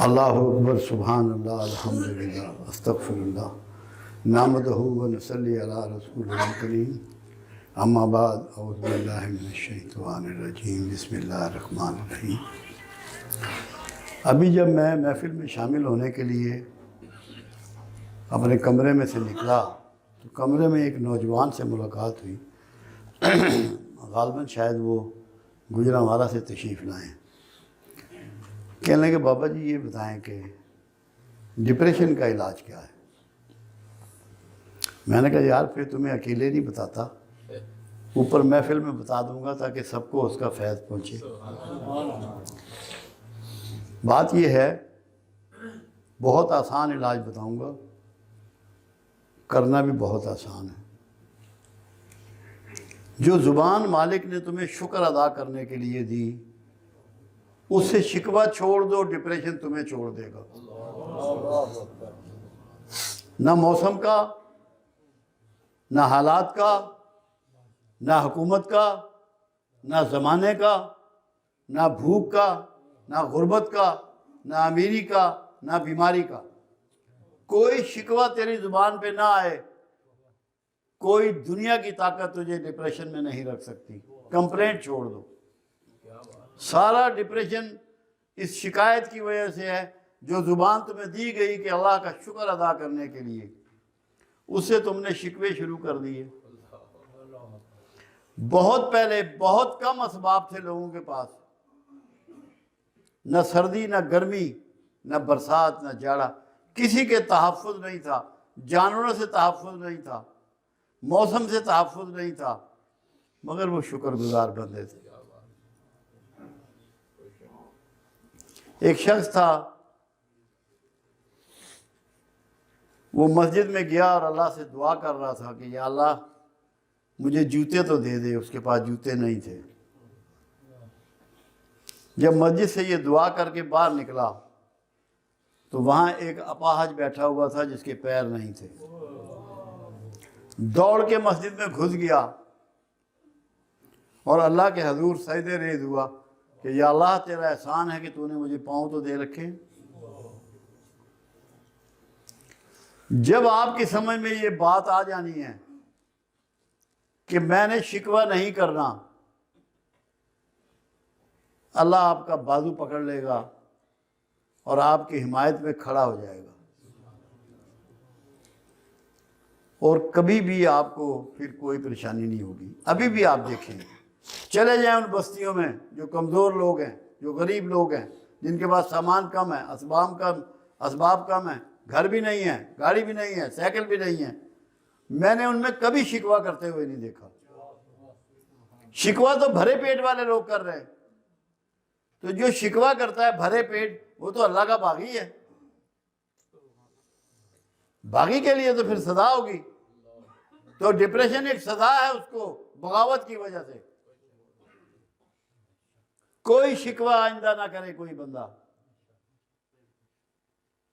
اللہ اکبر سبحان اللہ الحمدللہ استغفر اللہ نحمدہ و نصلی علی رسول کریم اما بعد اعوذ باللہ من الشیطان الرجیم بسم اللہ الرحمن الرحیم۔ ابھی جب میں محفل میں شامل ہونے کے لیے اپنے کمرے میں سے نکلا تو کمرے میں ایک نوجوان سے ملاقات ہوئی، غالباً شاید وہ گجرانوالہ سے تشریف لائیں۔ کہنے لگے بابا جی یہ بتائیں کہ ڈپریشن کا علاج کیا ہے؟ میں نے کہا یار پھر تمہیں اکیلے نہیں بتاتا، اوپر محفل میں بتا دوں گا تاکہ سب کو اس کا فیض پہنچے۔ بات یہ ہے بہت آسان علاج بتاؤں گا، کرنا بھی بہت آسان ہے۔ جو زبان مالک نے تمہیں شکر ادا کرنے کے لیے دی اس سے شکوہ چھوڑ دو، ڈپریشن تمہیں چھوڑ دے گا۔ نہ موسم کا، نہ حالات کا، نہ حکومت کا، نہ زمانے کا، نہ بھوک کا، نہ غربت کا، نہ امیری کا، نہ بیماری کا۔ کوئی شکوہ تیری زبان پہ نہ آئے، کوئی دنیا کی طاقت تجھے ڈپریشن میں نہیں رکھ سکتی۔ کمپلینٹ چھوڑ دو۔ سارا ڈپریشن اس شکایت کی وجہ سے ہے جو زبان تمہیں دی گئی کہ اللہ کا شکر ادا کرنے کے لیے، اس سے تم نے شکوے شروع کر دیے۔ بہت پہلے بہت کم اسباب تھے لوگوں کے پاس، نہ سردی نہ گرمی نہ برسات نہ جاڑا، کسی کے تحفظ نہیں تھا، جانوروں سے تحفظ نہیں تھا، موسم سے تحفظ نہیں تھا، مگر وہ شکر گزار بندے تھے۔ ایک شخص تھا، وہ مسجد میں گیا اور اللہ سے دعا کر رہا تھا کہ یا اللہ مجھے جوتے تو دے دے۔ اس کے پاس جوتے نہیں تھے۔ جب مسجد سے یہ دعا کر کے باہر نکلا تو وہاں ایک اپاہج بیٹھا ہوا تھا جس کے پیر نہیں تھے۔ دوڑ کے مسجد میں گھس گیا اور اللہ کے حضور سجدے ریز ہوا کہ یا اللہ تیرا احسان ہے کہ تو نے مجھے پاؤں تو دے رکھے۔ جب آپ کی سمجھ میں یہ بات آ جانی ہے کہ میں نے شکوہ نہیں کرنا، اللہ آپ کا بازو پکڑ لے گا اور آپ کی حمایت میں کھڑا ہو جائے گا، اور کبھی بھی آپ کو پھر کوئی پریشانی نہیں ہوگی۔ ابھی بھی آپ دیکھیں، چلے جائیں ان بستیوں میں جو کمزور لوگ ہیں، جو غریب لوگ ہیں، جن کے پاس سامان کم ہے، اسباب کم ہیں، گھر بھی نہیں ہے، گاڑی بھی نہیں ہے، سائیکل بھی نہیں ہے، میں نے ان میں کبھی شکوہ کرتے ہوئے نہیں دیکھا۔ شکوہ تو بھرے پیٹ والے لوگ کر رہے ہیں، تو جو شکوہ کرتا ہے بھرے پیٹ وہ تو اللہ کا باغی ہے۔ باغی کے لیے تو پھر سزا ہوگی۔ تو ڈپریشن ایک سزا ہے اس کو، بغاوت کی وجہ سے۔ کوئی شکوہ آئندہ نہ کرے کوئی بندہ۔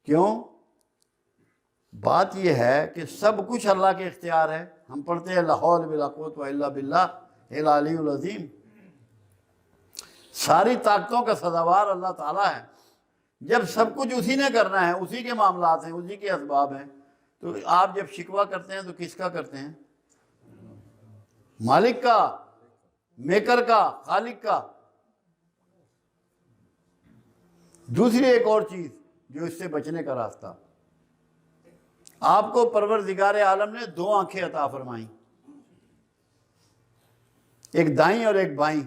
کیوں؟ بات یہ ہے کہ سب کچھ اللہ کے اختیار ہے۔ ہم پڑھتے ہیں لا حول ولا قوت الا باللہ العلی العظیم۔ ساری طاقتوں کا سزاوار اللہ تعالیٰ ہے۔ جب سب کچھ اسی نے کرنا ہے، اسی کے معاملات ہیں، اسی کے اسباب ہیں، تو آپ جب شکوہ کرتے ہیں تو کس کا کرتے ہیں؟ مالک کا، میکر کا، خالق کا۔ دوسری ایک اور چیز جو اس سے بچنے کا راستہ، آپ کو پروردگار عالم نے دو آنکھیں عطا فرمائیں، ایک دائیں اور ایک بائیں۔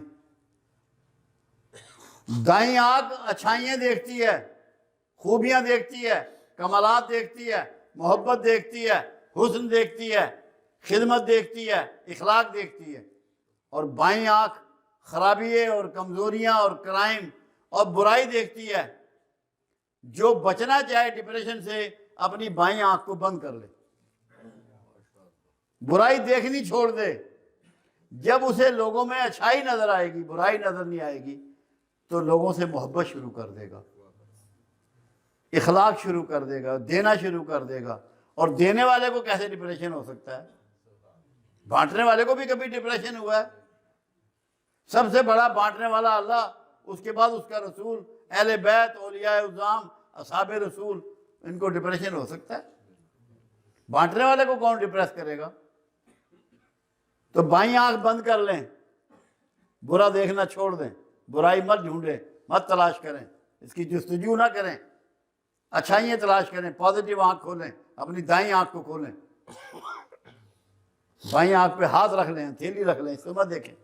دائیں آنکھ اچھائیاں دیکھتی ہے، خوبیاں دیکھتی ہے، کمالات دیکھتی ہے، محبت دیکھتی ہے، حسن دیکھتی ہے، خدمت دیکھتی ہے، اخلاق دیکھتی ہے۔ اور بائیں آنکھ خرابییں اور کمزوریاں اور کرائم اور برائی دیکھتی ہے۔ جو بچنا چاہے ڈپریشن سے اپنی بائیں آنکھ کو بند کر لے، برائی دیکھنی چھوڑ دے۔ جب اسے لوگوں میں اچھائی نظر آئے گی، برائی نظر نہیں آئے گی، تو لوگوں سے محبت شروع کر دے گا، اخلاق شروع کر دے گا، دینا شروع کر دے گا۔ اور دینے والے کو کیسے ڈپریشن ہو سکتا ہے؟ بانٹنے والے کو بھی کبھی ڈپریشن ہوا ہے؟ سب سے بڑا بانٹنے والا اللہ، اس کے بعد اس کا رسول، اہل بیت، اولیاء اعظام، اصحاب رسول، ان کو ڈپریشن ہو سکتا ہے؟ بانٹنے والے کو کون ڈپریس کرے گا؟ تو بائیں آنکھ بند کر لیں، برا دیکھنا چھوڑ دیں، برائی مت ڈھونڈیں، مت تلاش کریں، اس کی جستجو نہ کریں، اچھائیاں تلاش کریں، پازیٹیو آنکھ کھولیں، اپنی دائیں آنکھ کو کھولیں، بائیں آنکھ پہ ہاتھ رکھ لیں، تھیلی رکھ لیں، اس کو مت دیکھیں،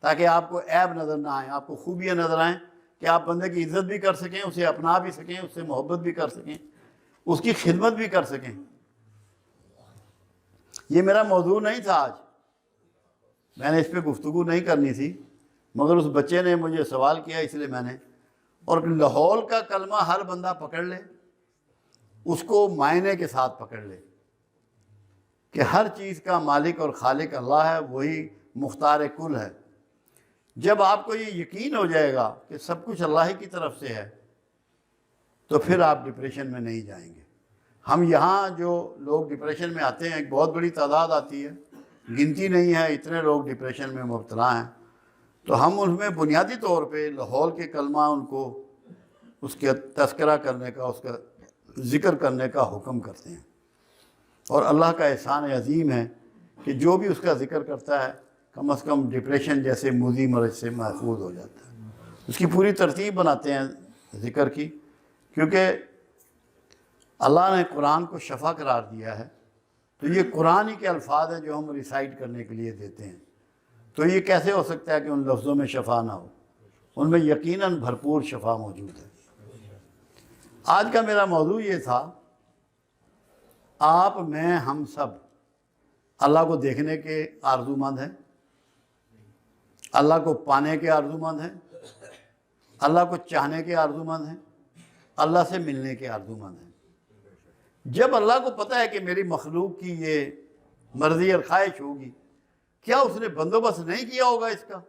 تاکہ آپ کو عیب نظر نہ آئیں، آپ کو خوبیاں نظر آئیں، کہ آپ بندے کی عزت بھی کر سکیں، اسے اپنا بھی سکیں، اس سے محبت بھی کر سکیں، اس کی خدمت بھی کر سکیں۔ یہ میرا موضوع نہیں تھا آج، میں نے اس پہ گفتگو نہیں کرنی تھی، مگر اس بچے نے مجھے سوال کیا اس لیے میں نے، اور لاہور کا کلمہ ہر بندہ پکڑ لے، اس کو معنی کے ساتھ پکڑ لے کہ ہر چیز کا مالک اور خالق اللہ ہے، وہی مختار کل ہے۔ جب آپ کو یہ یقین ہو جائے گا کہ سب کچھ اللہ ہی کی طرف سے ہے، تو پھر آپ ڈپریشن میں نہیں جائیں گے۔ ہم یہاں جو لوگ ڈپریشن میں آتے ہیں، ایک بہت بڑی تعداد آتی ہے، گنتی نہیں ہے، اتنے لوگ ڈپریشن میں مبتلا ہیں، تو ہم ان میں بنیادی طور پہ لاہور کے کلمہ ان کو اس کے تذکرہ کرنے کا، اس کا ذکر کرنے کا حکم کرتے ہیں، اور اللہ کا احسان عظیم ہے کہ جو بھی اس کا ذکر کرتا ہے کم از کم ڈپریشن جیسے موذی مرض سے محفوظ ہو جاتا ہے۔ اس کی پوری ترتیب بناتے ہیں ذکر کی، کیونکہ اللہ نے قرآن کو شفا قرار دیا ہے، تو یہ قرآن ہی کے الفاظ ہیں جو ہم ریسائٹ کرنے کے لیے دیتے ہیں، تو یہ کیسے ہو سکتا ہے کہ ان لفظوں میں شفا نہ ہو؟ ان میں یقیناً بھرپور شفا موجود ہے۔ آج کا میرا موضوع یہ تھا، آپ، میں، ہم سب اللہ کو دیکھنے کے آرزو مند ہیں، اللہ کو پانے کے آرزو مند ہیں، اللہ کو چاہنے کے آرزو مند ہیں، اللہ سے ملنے کے آرزو مند ہیں۔ جب اللہ کو پتہ ہے کہ میری مخلوق کی یہ مرضی اور خواہش ہوگی، کیا اس نے بندوبست نہیں کیا ہوگا اس کا؟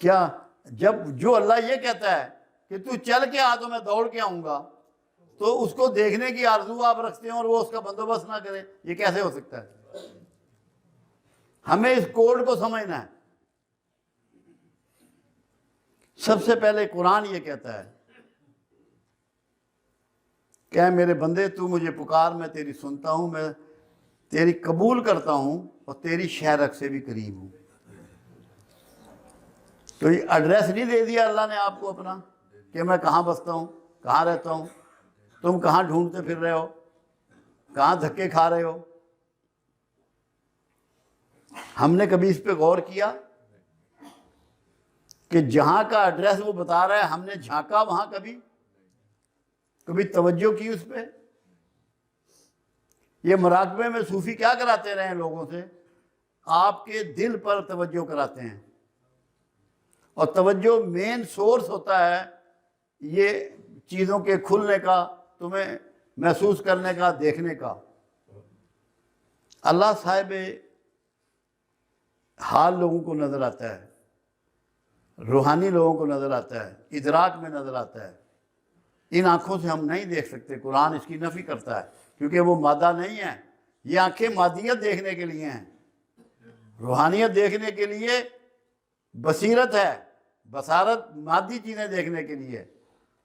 کیا جب جو اللہ یہ کہتا ہے کہ تو چل کے آ تو میں دوڑ کے آؤں گا، تو اس کو دیکھنے کی آرزو آپ رکھتے ہیں اور وہ اس کا بندوبست نہ کرے؟ یہ کیسے ہو سکتا ہے؟ ہمیں اس کوڈ کو سمجھنا ہے۔ سب سے پہلے قرآن یہ کہتا ہے کہ اے میرے بندے، تو مجھے پکار، میں تیری سنتا ہوں، میں تیری قبول کرتا ہوں اور تیری شہرک سے بھی قریب ہوں۔ تو یہ ایڈریس نہیں دے دیا اللہ نے آپ کو اپنا کہ میں کہاں بستا ہوں، کہاں رہتا ہوں، تم کہاں ڈھونڈتے پھر رہے ہو، کہاں دھکے کھا رہے ہو؟ ہم نے کبھی اس پہ غور کیا کہ جہاں کا ایڈریس وہ بتا رہا ہے، ہم نے جھانکا وہاں؟ کبھی توجہ کی اس پہ؟ یہ مراقبے میں صوفی کیا کراتے رہے ہیں لوگوں سے؟ آپ کے دل پر توجہ کراتے ہیں، اور توجہ مین سورس ہوتا ہے یہ چیزوں کے کھلنے کا، تمہیں محسوس کرنے کا، دیکھنے کا۔ اللہ صاحب حال لوگوں کو نظر آتا ہے، روحانی لوگوں کو نظر آتا ہے، ادراک میں نظر آتا ہے۔ ان آنکھوں سے ہم نہیں دیکھ سکتے، قرآن اس کی نفی کرتا ہے، کیونکہ وہ مادہ نہیں ہے۔ یہ آنکھیں مادیت دیکھنے کے لیے ہیں، روحانیت دیکھنے کے لیے بصیرت ہے، بصارت مادی چیزیں دیکھنے کے لیے،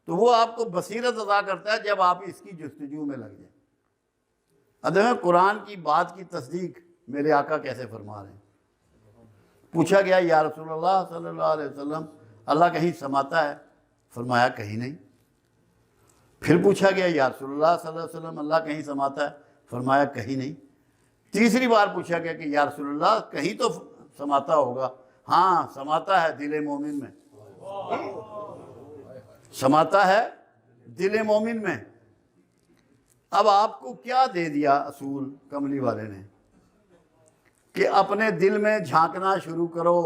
تو وہ آپ کو بصیرت عطا کرتا ہے جب آپ اس کی جستجو میں لگ جائیں۔ ادب قرآن کی بات کی تصدیق میرے آقا کیسے فرما رہے ہیں؟ پوچھا گیا یا رسول اللہ صلی اللہ علیہ وسلم، اللہ کہیں سماتا ہے؟ فرمایا کہیں نہیں۔ پھر پوچھا گیا یا رسول اللہ صلی اللہ علیہ وسلم، اللہ کہیں سماتا ہے؟ فرمایا کہیں نہیں۔ تیسری بار پوچھا گیا کہ یا رسول اللہ کہیں تو سماتا ہوگا؟ ہاں سماتا ہے دل مومن میں، سماتا ہے دل مومن میں۔ اب آپ کو کیا دے دیا اصول کملی والے نے کہ اپنے دل میں جھانکنا شروع کرو،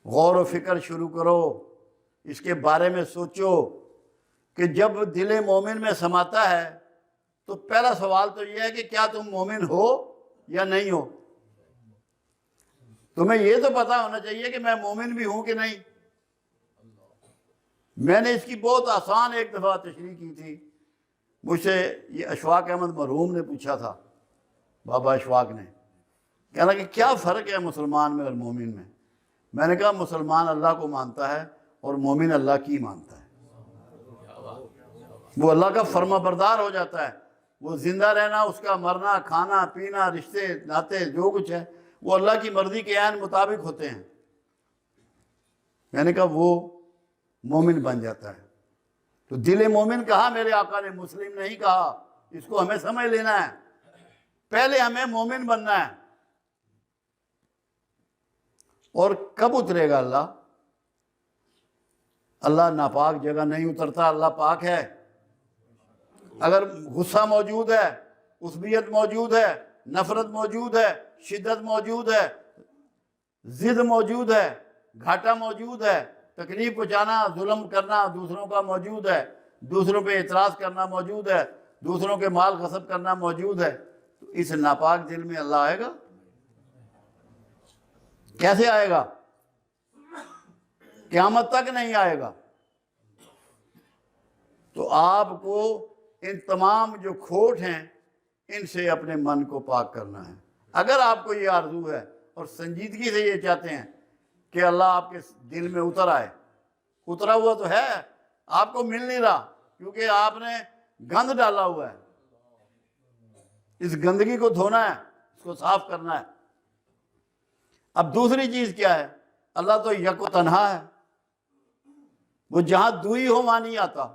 غور و فکر شروع کرو، اس کے بارے میں سوچو کہ جب دل مومن میں سماتا ہے تو پہلا سوال تو یہ ہے کہ کیا تم مومن ہو یا نہیں ہو؟ تمہیں یہ تو پتا ہونا چاہیے کہ میں مومن بھی ہوں کہ نہیں۔ میں نے اس کی بہت آسان ایک دفعہ تشریح کی تھی، مجھ سے یہ اشفاق احمد مرحوم نے پوچھا تھا، بابا اشفاق نے، کہنا کہ کیا فرق ہے مسلمان میں اور مومن میں؟ میں نے کہا مسلمان اللہ کو مانتا ہے اور مومن اللہ کی مانتا ہے، وہ اللہ کا فرما بردار ہو جاتا ہے. وہ زندہ رہنا، اس کا مرنا، کھانا پینا، رشتے ناطے جو کچھ ہے وہ اللہ کی مرضی کے عین مطابق ہوتے ہیں. میں نے کہا وہ مومن بن جاتا ہے. تو دل مومن کہا میرے آقا نے، مسلم نہیں کہا. اس کو ہمیں سمجھ لینا ہے. پہلے ہمیں مومن بننا ہے. اور کب اترے گا اللہ؟ اللہ ناپاک جگہ نہیں اترتا، اللہ پاک ہے. اگر غصہ موجود ہے، عصبیت موجود ہے، نفرت موجود ہے، شدت موجود ہے، ضد موجود ہے، گھاٹا موجود ہے، تکلیف پہنچانا، ظلم کرنا دوسروں کا موجود ہے، دوسروں پہ اعتراض کرنا موجود ہے، دوسروں کے مال غصب کرنا موجود ہے، تو اس ناپاک دل میں اللہ آئے گا؟ کیسے آئے گا؟ قیامت تک نہیں آئے گا. تو آپ کو ان تمام جو کھوٹ ہیں ان سے اپنے من کو پاک کرنا ہے. اگر آپ کو یہ آرزو ہے اور سنجیدگی سے یہ چاہتے ہیں کہ اللہ آپ کے دل میں اتر آئے، اترا ہوا تو ہے، آپ کو مل نہیں رہا کیونکہ آپ نے گند ڈالا ہوا ہے. اس گندگی کو دھونا ہے، اس کو صاف کرنا ہے. اب دوسری چیز کیا ہے؟ اللہ تو یک و تنہا ہے، وہ جہاں دوئی ہو وہاں نہیں آتا.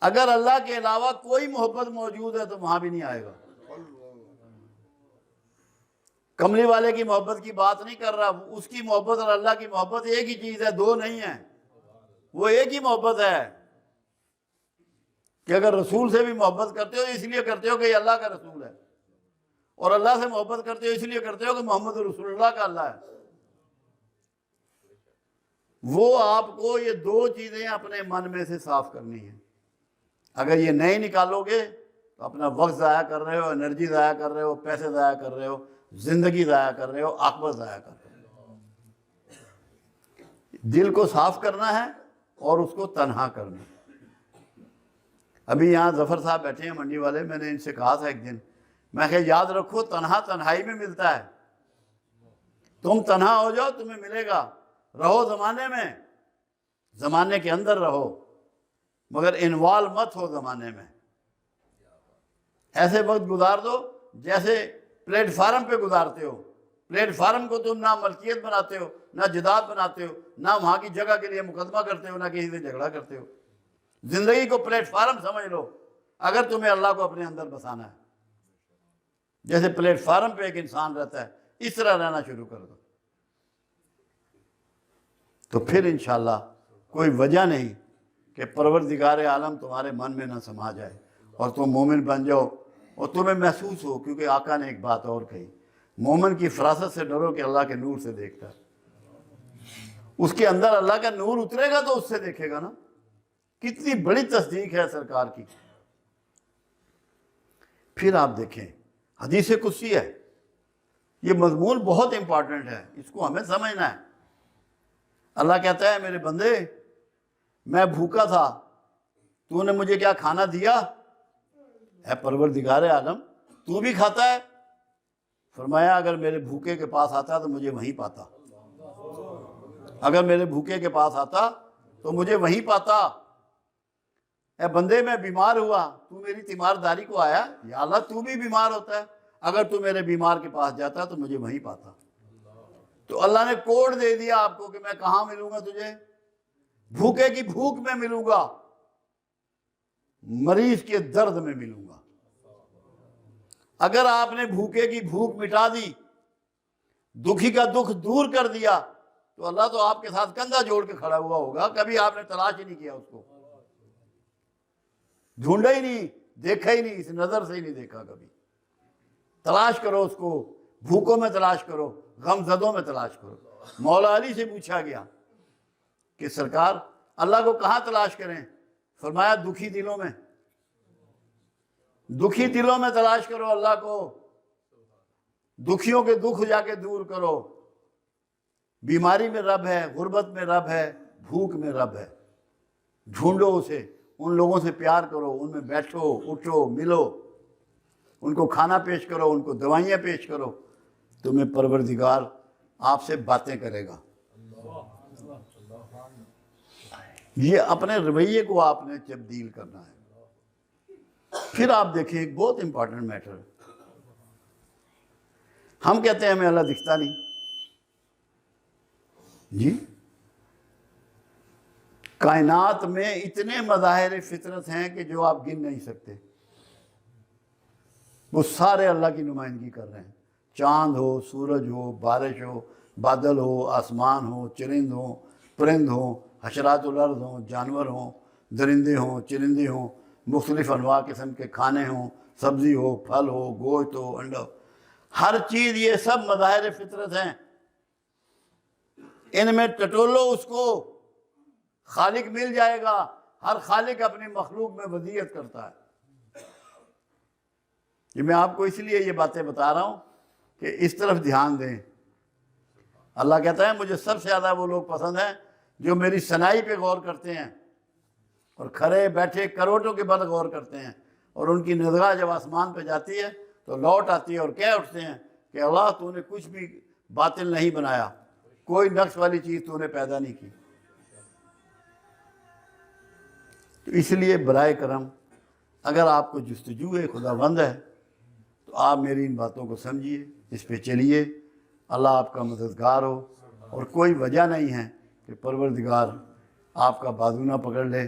اگر اللہ کے علاوہ کوئی محبت موجود ہے تو وہاں بھی نہیں آئے گا. کملی والے کی محبت کی بات نہیں کر رہا. اس کی محبت اور اللہ کی محبت ایک ہی چیز ہے، دو نہیں ہے. وہ ایک ہی محبت ہے کہ اگر رسول سے بھی محبت کرتے ہو اس لیے کرتے ہو کہ یہ اللہ کا رسول ہے، اور اللہ سے محبت کرتے ہو اس لیے کرتے ہو کہ محمد رسول اللہ کا اللہ ہے. وہ آپ کو یہ دو چیزیں اپنے من میں سے صاف کرنی ہیں. اگر یہ نہیں نکالو گے تو اپنا وقت ضائع کر رہے ہو، انرجی ضائع کر رہے ہو، پیسے ضائع کر رہے ہو، زندگی ضائع کر رہے ہو، عاقبت ضائع کر رہے ہو. دل کو صاف کرنا ہے اور اس کو تنہا کرنا ہے. ابھی یہاں ظفر صاحب بیٹھے ہیں منڈی والے، میں نے ان سے کہا تھا ایک دن، میں کہ یاد رکھو تنہا تنہائی میں ملتا ہے. تم تنہا ہو جاؤ تمہیں ملے گا. رہو زمانے میں، زمانے کے اندر رہو، مگر انوالو مت ہو زمانے میں. ایسے وقت گزار دو جیسے پلیٹ فارم پہ گزارتے ہو. پلیٹ فارم کو تم نہ ملکیت بناتے ہو، نہ جداد بناتے ہو، نہ وہاں کی جگہ کے لیے مقدمہ کرتے ہو، نہ کسی سے جھگڑا کرتے ہو. زندگی کو پلیٹ فارم سمجھ لو اگر تمہیں اللہ کو اپنے اندر بسانا ہے. جیسے پلیٹ فارم پہ ایک انسان رہتا ہے اس طرح رہنا شروع کر دو، تو پھر انشاءاللہ کوئی وجہ نہیں کہ پروردگار عالم تمہارے من میں نہ سما جائے اور تم مومن بن جاؤ اور تمہیں محسوس ہو. کیونکہ آقا نے ایک بات اور کہی، مومن کی فراست سے ڈرو کہ اللہ کے نور سے دیکھتا ہے. اس کے اندر اللہ کا نور اترے گا تو اس سے دیکھے گا نا. کتنی بڑی تصدیق ہے سرکار کی. پھر آپ دیکھیں حدیث قدسی ہے، یہ مضمون بہت امپورٹنٹ ہے، اس کو ہمیں سمجھنا ہے. اللہ کہتا ہے میرے بندے میں بھوکا تھا، تو نے مجھے کیا کھانا دیا؟ اے پروردگار عالم تو بھی کھاتا ہے؟ فرمایا اگر میرے بھوکے کے پاس آتا تو مجھے وہیں پاتا. اگر میرے بھوکے کے پاس آتا تو مجھے وہیں پاتا. اے بندے میں بیمار ہوا، تو میری تیمارداری کو آیا، یا اللہ تو بھی بیمار ہوتا ہے، اگر تو میرے بیمار کے پاس جاتا تو مجھے وہیں پاتا. تو اللہ نے کوڈ دے دیا آپ کو کہ میں کہاں ملوں گا تجھے؟ بھوکے کی بھوک میں ملوں گا، مریض کے درد میں ملوں گا. اگر آپ نے بھوکے کی بھوک مٹا دی، دکھی کا دکھ دور کر دیا، تو اللہ تو آپ کے ساتھ کندھا جوڑ کے کھڑا ہوا ہوگا. کبھی آپ نے تلاش ہی نہیں کیا، اس کو ڈھونڈا ہی نہیں، دیکھا ہی نہیں، اس نظر سے ہی نہیں دیکھا. کبھی تلاش کرو اس کو، بھوکوں میں تلاش کرو، غم زدوں میں تلاش کرو. مولا علی سے پوچھا گیا کہ سرکار اللہ کو کہاں تلاش کریں؟ فرمایا دکھی دلوں میں. دکھی دلوں میں تلاش کرو اللہ کو، دکھیوں کے دکھ جا کے دور کرو. بیماری میں رب ہے، غربت میں رب ہے، بھوک میں رب ہے. ڈھونڈو اسے، ان لوگوں سے پیار کرو، ان میں بیٹھو اٹھو ملو، ان کو کھانا پیش کرو، ان کو دوائیاں پیش کرو. تمہیں پروردگار آپ سے باتیں کرے گا. یہ اپنے رویے کو آپ نے تبدیل کرنا ہے۔ پھر آپ دیکھیں ایک بہت امپورٹنٹ میٹر، ہم کہتے ہیں ہمیں اللہ دکھتا نہیں، جی کائنات میں اتنے مظاہر فطرت ہیں کہ جو آپ گن نہیں سکتے، وہ سارے اللہ کی نمائندگی کر رہے ہیں، چاند ہو، سورج ہو، بارش ہو، بادل ہو، آسمان ہو، چرند ہو، پرند ہوں، حشرات الارض ہوں، جانور ہوں، درندے ہوں، چرندے ہوں، مختلف انواع قسم کے کھانے ہوں، سبزی ہو، پھل ہو، گوشت ہو، انڈا، ہر چیز، یہ سب مظاہر فطرت ہیں۔ ان میں ٹٹولو اس کو خالق مل جائے گا، ہر خالق اپنی مخلوق میں وضعیت کرتا ہے۔ یہ میں آپ کو اس لیے یہ باتیں بتا رہا ہوں کہ اس طرف دھیان دیں۔ اللہ کہتا ہے مجھے سب سے زیادہ وہ لوگ پسند ہیں جو میری صنائی پہ غور کرتے ہیں اور کھڑے بیٹھے کروٹوں کے بل غور کرتے ہیں، اور ان کی نگاہ جب آسمان پہ جاتی ہے تو لوٹ آتی ہے اور کہہ اٹھتے ہیں کہ اللہ تو نے کچھ بھی باطل نہیں بنایا، کوئی نقص والی چیز تو نے پیدا نہیں کی۔ تو اس لیے برائے کرم اگر آپ کو جستجو خداوند ہے تو آپ میری ان باتوں کو سمجھیے، اس پہ چلیے، اللہ آپ کا مددگار ہو، اور کوئی وجہ نہیں ہے کہ پروردگار آپ کا بازو نہ پکڑ لے۔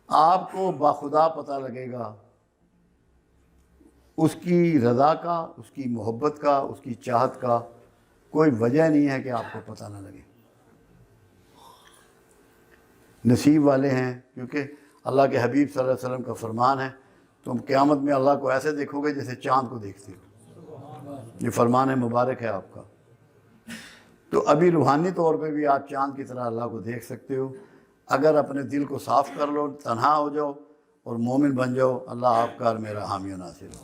آپ کو باخدا پتہ لگے گا اس کی رضا کا، اس کی محبت کا، اس کی چاہت کا، کوئی وجہ نہیں ہے کہ آپ کو پتہ نہ لگے۔ نصیب والے ہیں، کیونکہ اللہ کے حبیب صلی اللہ علیہ وسلم کا فرمان ہے تم قیامت میں اللہ کو ایسے دیکھو گے جیسے چاند کو دیکھتے ہو۔ یہ فرمان مبارک ہے آپ کا۔ تو ابھی روحانی طور پہ بھی آپ چاند کی طرح اللہ کو دیکھ سکتے ہو اگر اپنے دل کو صاف کر لو، تنہا ہو جاؤ اور مومن بن جاؤ۔ اللہ آپ کا اور میرا حامی و ناصر ہو۔